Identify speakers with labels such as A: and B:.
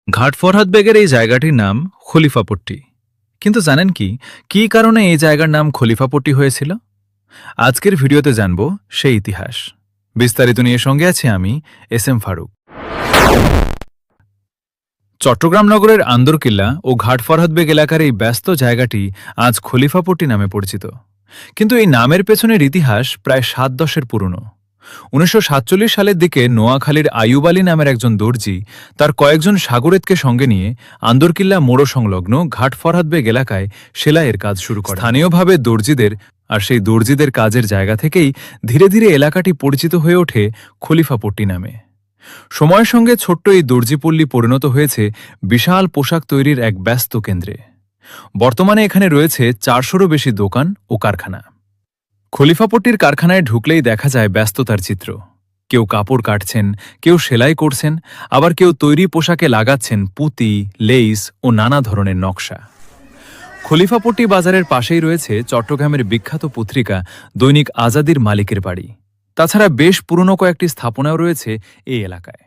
A: ঘাট ফরহাদ বেগের এই জায়গাটির নাম খলিফাপট্টি। কিন্তু জানেন কি কী কারণে এই জায়গার নাম খলিফাপট্টি হয়েছিল? আজকের ভিডিওতে জানব সেই ইতিহাস। বিস্তারিত নিয়ে সঙ্গে আছি আমি, এস এম ফারুক। চট্টগ্রাম নগরের আন্দরকিল্লা ও ঘাট ফরহাদ বেগ এলাকার এই ব্যস্ত জায়গাটি আজ খলিফাপট্টি নামে পরিচিত। কিন্তু এই নামের পেছনের ইতিহাস প্রায় ৭-১০-এর পুরনো। ১৯৪৭ সালের দিকে নোয়াখালীর আইয়ুব আলী নামের একজন দর্জি তার কয়েকজন সাগরেদকে সঙ্গে নিয়ে আন্দরকিল্লা মোড় সংলগ্ন ঘাট ফরহাদ বেগ এলাকায় সেলাইয়ের কাজ শুরু করে। স্থানীয়ভাবে দর্জিদের আর সেই দর্জিদের কাজের জায়গা থেকেই ধীরে ধীরে এলাকাটি পরিচিত হয়ে ওঠে খলিফাপট্টি নামে। সময়ের সঙ্গে ছোট্ট এই দর্জিপল্লী পরিণত হয়েছে বিশাল পোশাক তৈরির এক ব্যস্ত কেন্দ্রে। বর্তমানে এখানে রয়েছে ৪০০রও বেশি দোকান ও কারখানা। খলিফাপট্টির কারখানায় ঢুকলেই দেখা যায় ব্যস্ততার চিত্র। কেউ কাপড় কাটছেন, কেউ সেলাই করছেন, আবার কেউ তৈরি পোশাকে লাগাচ্ছেন পুঁতি, লেইস ও নানা ধরনের নকশা। খলিফাপট্টি বাজারের পাশেই রয়েছে চট্টগ্রামের বিখ্যাত পত্রিকা দৈনিক আজাদির মালিকের বাড়ি। তাছাড়া বেশ পুরনো কয়েকটি স্থাপনাও রয়েছে এই এলাকায়।